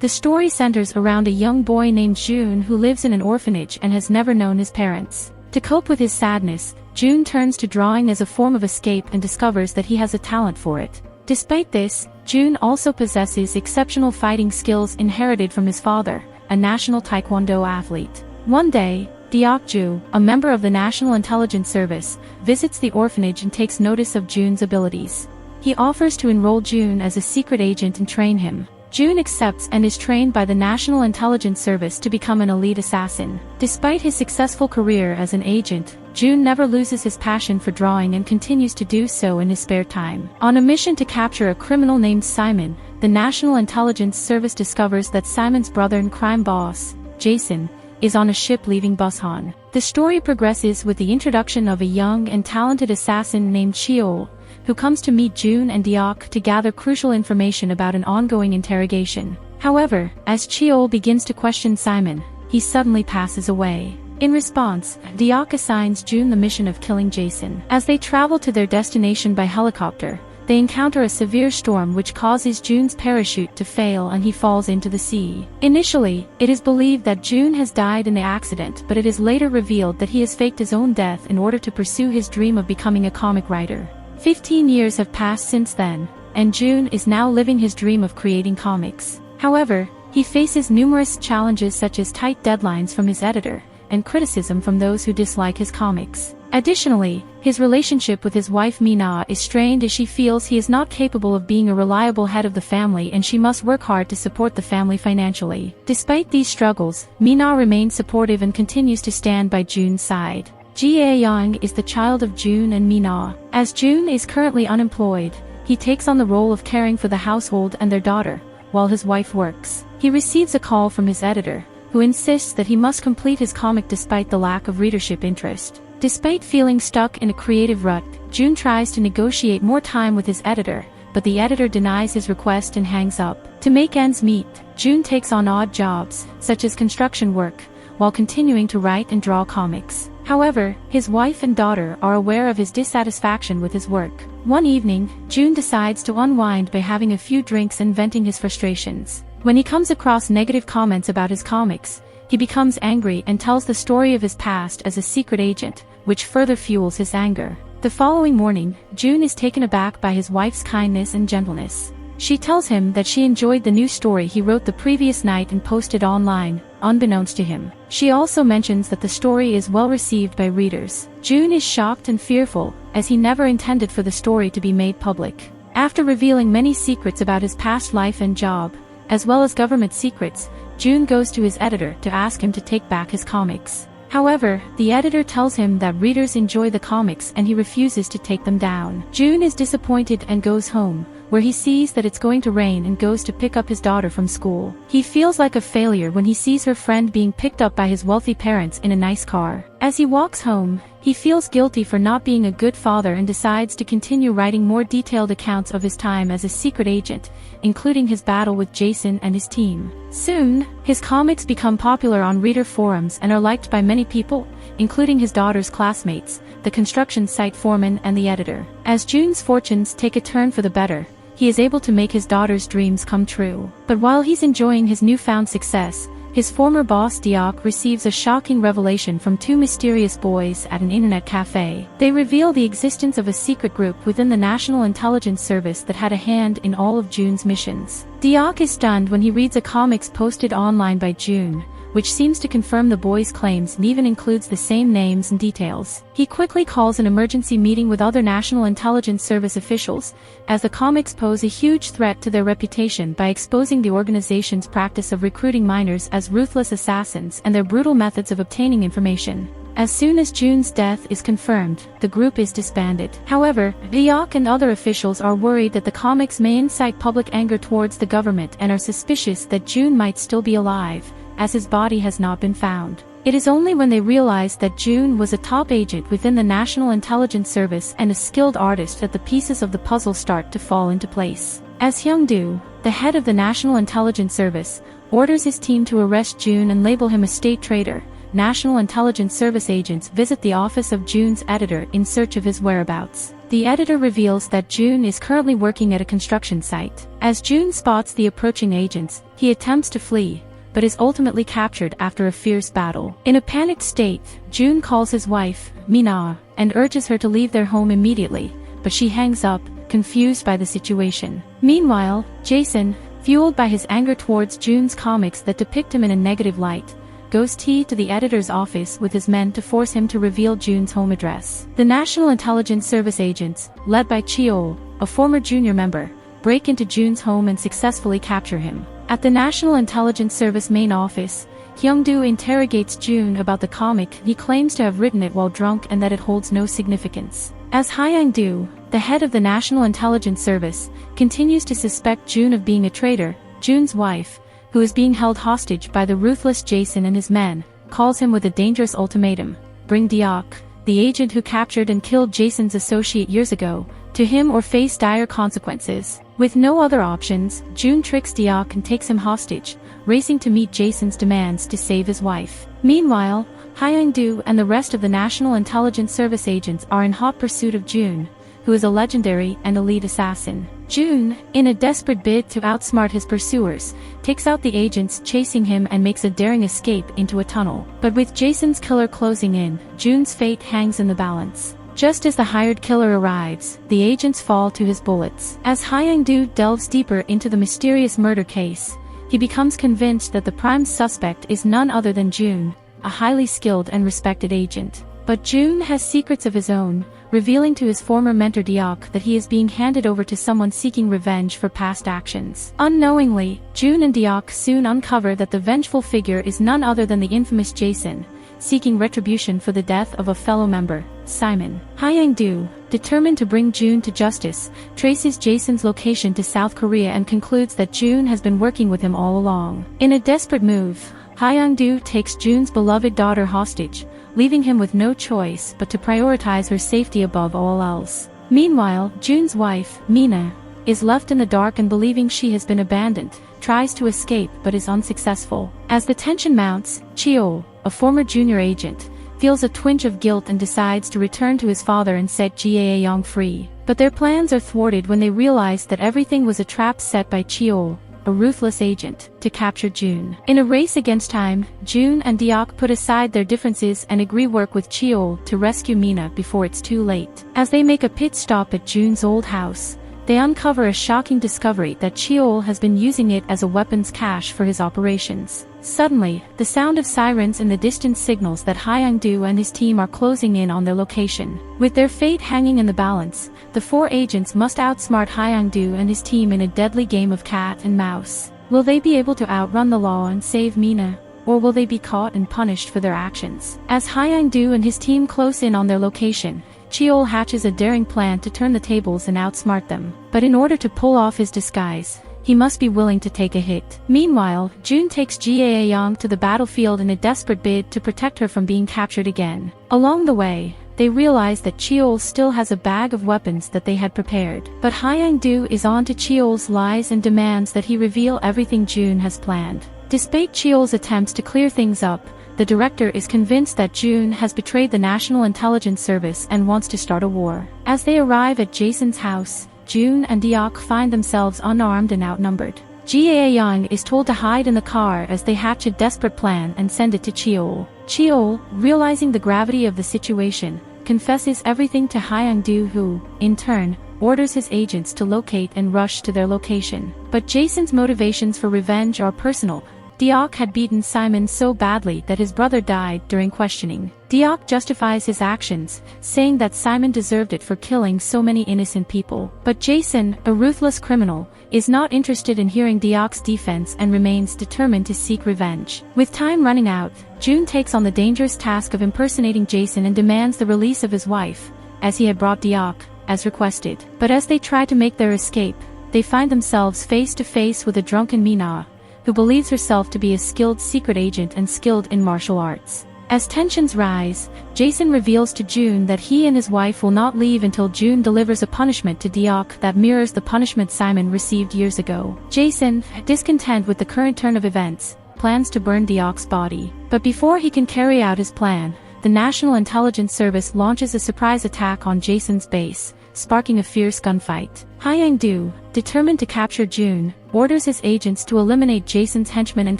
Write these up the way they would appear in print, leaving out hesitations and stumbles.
The story centers around a young boy named June who lives in an orphanage and has never known his parents. To cope with his sadness, June turns to drawing as a form of escape and discovers that he has a talent for it. Despite this, June also possesses exceptional fighting skills inherited from his father, a national taekwondo athlete. One day, Deok-ju, a member of the National Intelligence Service, visits the orphanage and takes notice of June's abilities. He offers to enroll June as a secret agent and train him. June accepts and is trained by the National Intelligence Service to become an elite assassin. Despite his successful career as an agent, June never loses his passion for drawing and continues to do so in his spare time. On a mission to capture a criminal named Simon, the National Intelligence Service discovers that Simon's brother and crime boss, Jason, is on a ship leaving Busan. The story progresses with the introduction of a young and talented assassin named Cheol, who comes to meet June and Deok to gather crucial information about an ongoing interrogation. However, as Cheol begins to question Simon, he suddenly passes away. In response, Deok assigns June the mission of killing Jason. As they travel to their destination by helicopter, they encounter a severe storm which causes June's parachute to fail and he falls into the sea. Initially, it is believed that June has died in the accident, but it is later revealed that he has faked his own death in order to pursue his dream of becoming a comic writer. 15 years have passed since then, and June is now living his dream of creating comics. However, he faces numerous challenges such as tight deadlines from his editor, and criticism from those who dislike his comics. Additionally, his relationship with his wife Mina is strained as she feels he is not capable of being a reliable head of the family and she must work hard to support the family financially. Despite these struggles, Mina remains supportive and continues to stand by June's side. Jae-young is the child of June and Mina. As June is currently unemployed, he takes on the role of caring for the household and their daughter, while his wife works. He receives a call from his editor, who insists that he must complete his comic despite the lack of readership interest. Despite feeling stuck in a creative rut, June tries to negotiate more time with his editor, but the editor denies his request and hangs up. To make ends meet, June takes on odd jobs, such as construction work, while continuing to write and draw comics. However, his wife and daughter are aware of his dissatisfaction with his work. One evening, June decides to unwind by having a few drinks and venting his frustrations. When he comes across negative comments about his comics, he becomes angry and tells the story of his past as a secret agent, which further fuels his anger. The following morning, June is taken aback by his wife's kindness and gentleness. She tells him that she enjoyed the new story he wrote the previous night and posted online, unbeknownst to him. She also mentions that the story is well received by readers. June is shocked and fearful, as he never intended for the story to be made public. After revealing many secrets about his past life and job, as well as government secrets, June goes to his editor to ask him to take back his comics. However, the editor tells him that readers enjoy the comics and he refuses to take them down. June is disappointed and goes home, where he sees that it's going to rain and goes to pick up his daughter from school. He feels like a failure when he sees her friend being picked up by his wealthy parents in a nice car. As he walks home, he feels guilty for not being a good father and decides to continue writing more detailed accounts of his time as a secret agent, including his battle with Jason and his team. Soon, his comics become popular on reader forums and are liked by many people, including his daughter's classmates, the construction site foreman and the editor. As June's fortunes take a turn for the better, he is able to make his daughter's dreams come true. But while he's enjoying his newfound success, his former boss Deok receives a shocking revelation from two mysterious boys at an internet cafe. They reveal the existence of a secret group within the National Intelligence Service that had a hand in all of June's missions. Deok is stunned when he reads a comics posted online by June, which seems to confirm the boys' claims and even includes the same names and details. He quickly calls an emergency meeting with other National Intelligence Service officials, as the comics pose a huge threat to their reputation by exposing the organization's practice of recruiting minors as ruthless assassins and their brutal methods of obtaining information. As soon as June's death is confirmed, the group is disbanded. However, Deok and other officials are worried that the comics may incite public anger towards the government and are suspicious that June might still be alive, as his body has not been found. It is only when they realize that June was a top agent within the National Intelligence Service and a skilled artist that the pieces of the puzzle start to fall into place. As Hyung-do, the head of the National Intelligence Service, orders his team to arrest June and label him a state traitor, National Intelligence Service agents visit the office of June's editor in search of his whereabouts. The editor reveals that June is currently working at a construction site. As June spots the approaching agents, he attempts to flee, but is ultimately captured after a fierce battle. In a panicked state, June calls his wife, Mina, and urges her to leave their home immediately, but she hangs up, confused by the situation. Meanwhile, Jason, fueled by his anger towards June's comics that depict him in a negative light, goes to the editor's office with his men to force him to reveal June's home address. The National Intelligence Service agents, led by Cheol, a former junior member, break into June's home and successfully capture him. At the National Intelligence Service main office, Hyung-do interrogates June about the comic. He claims to have written it while drunk and that it holds no significance. As Hyung-do, the head of the National Intelligence Service, continues to suspect June of being a traitor, June's wife, who is being held hostage by the ruthless Jason and his men, calls him with a dangerous ultimatum: bring Deok, the agent who captured and killed Jason's associate years ago, to him or face dire consequences. With no other options, June tricks Deok and takes him hostage, racing to meet Jason's demands to save his wife. Meanwhile, Hyung-do and the rest of the National Intelligence Service agents are in hot pursuit of June, who is a legendary and elite assassin. June, in a desperate bid to outsmart his pursuers, takes out the agents chasing him and makes a daring escape into a tunnel. But with Jason's killer closing in, June's fate hangs in the balance. Just as the hired killer arrives, the agents fall to his bullets. As Hyung-do delves deeper into the mysterious murder case, he becomes convinced that the prime suspect is none other than June, a highly skilled and respected agent. But June has secrets of his own, revealing to his former mentor Deok that he is being handed over to someone seeking revenge for past actions. Unknowingly, June and Deok soon uncover that the vengeful figure is none other than the infamous Jason, seeking retribution for the death of a fellow member, Simon. Hyung-do, determined to bring June to justice, traces Jason's location to South Korea and concludes that June has been working with him all along. In a desperate move, Hyung-do takes June's beloved daughter hostage, leaving him with no choice but to prioritize her safety above all else. Meanwhile, June's wife, Mina, is left in the dark and believing she has been abandoned, tries to escape but is unsuccessful. As the tension mounts, Cheol, a former junior agent, feels a twinge of guilt and decides to return to his father and set Jae-young free. But their plans are thwarted when they realize that everything was a trap set by Cheol, a ruthless agent, to capture June. In a race against time, June and Deok put aside their differences and agree work with Cheol to rescue Mina before it's too late. As they make a pit stop at June's old house, they uncover a shocking discovery that Cheol has been using it as a weapons cache for his operations. Suddenly, the sound of sirens in the distance signals that Hyung-do and his team are closing in on their location. With their fate hanging in the balance, the four agents must outsmart Hyung-do and his team in a deadly game of cat and mouse. Will they be able to outrun the law and save Mina, or will they be caught and punished for their actions? As Hyung-do and his team close in on their location, Cheol hatches a daring plan to turn the tables and outsmart them. But in order to pull off his disguise, he must be willing to take a hit. Meanwhile, June takes Jae-young to the battlefield in a desperate bid to protect her from being captured again. Along the way, they realize that Cheol still has a bag of weapons that they had prepared. But Hyung-do is on to Cheol's lies and demands that he reveal everything June has planned. Despite Cheol's attempts to clear things up, the director is convinced that June has betrayed the National Intelligence Service and wants to start a war. As they arrive at Jason's house, June and Deok find themselves unarmed and outnumbered. Jae-young is told to hide in the car as they hatch a desperate plan and send it to Cheol. Cheol, realizing the gravity of the situation, confesses everything to Hyung-do, who, in turn, orders his agents to locate and rush to their location. But Jason's motivations for revenge are personal. Deok had beaten Simon so badly that his brother died during questioning. Deok justifies his actions, saying that Simon deserved it for killing so many innocent people. But Jason, a ruthless criminal, is not interested in hearing Deok's defense and remains determined to seek revenge. With time running out, June takes on the dangerous task of impersonating Jason and demands the release of his wife, as he had brought Deok, as requested. But as they try to make their escape, they find themselves face to face with a drunken Mina, who believes herself to be a skilled secret agent and skilled in martial arts. As tensions rise, Jason reveals to June that he and his wife will not leave until June delivers a punishment to Deok that mirrors the punishment Simon received years ago. Jason, discontent with the current turn of events, plans to burn Deok's body. But before he can carry out his plan, the National Intelligence Service launches a surprise attack on Jason's base, sparking a fierce gunfight. Hyang-doo, determined to capture June, orders his agents to eliminate Jason's henchmen and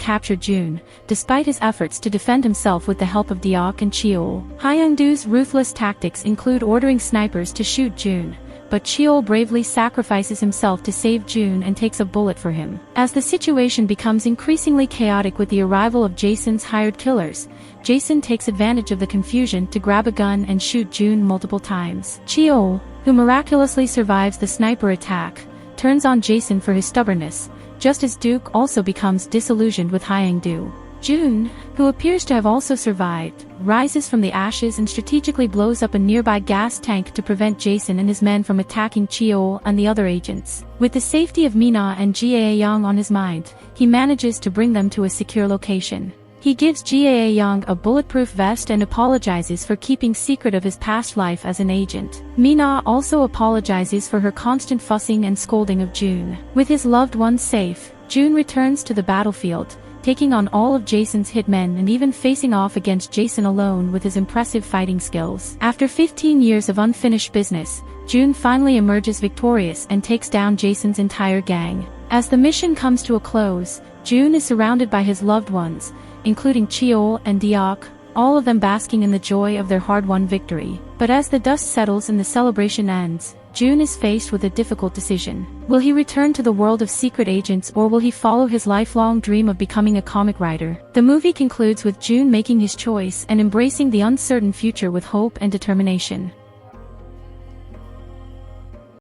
capture June, despite his efforts to defend himself with the help of Deok and Cheol. Hyang-doo's ruthless tactics include ordering snipers to shoot June, but Cheol bravely sacrifices himself to save June and takes a bullet for him. As the situation becomes increasingly chaotic with the arrival of Jason's hired killers, Jason takes advantage of the confusion to grab a gun and shoot June multiple times. Cheol, who miraculously survives the sniper attack, turns on Jason for his stubbornness, just as Duke also becomes disillusioned with Hyang-doo. June, who appears to have also survived, rises from the ashes and strategically blows up a nearby gas tank to prevent Jason and his men from attacking Cheol and the other agents. With the safety of Mina and Jae-young on his mind, he manages to bring them to a secure location. He gives Jae-young a bulletproof vest and apologizes for keeping secret of his past life as an agent. Mina also apologizes for her constant fussing and scolding of June. With his loved ones safe, June returns to the battlefield, taking on all of Jason's hitmen and even facing off against Jason alone with his impressive fighting skills. After 15 years of unfinished business, June finally emerges victorious and takes down Jason's entire gang. As the mission comes to a close, June is surrounded by his loved ones, including Cheol and Deok, all of them basking in the joy of their hard-won victory. But as the dust settles and the celebration ends, June is faced with a difficult decision. Will he return to the world of secret agents, or will he follow his lifelong dream of becoming a comic writer? The movie concludes with June making his choice and embracing the uncertain future with hope and determination.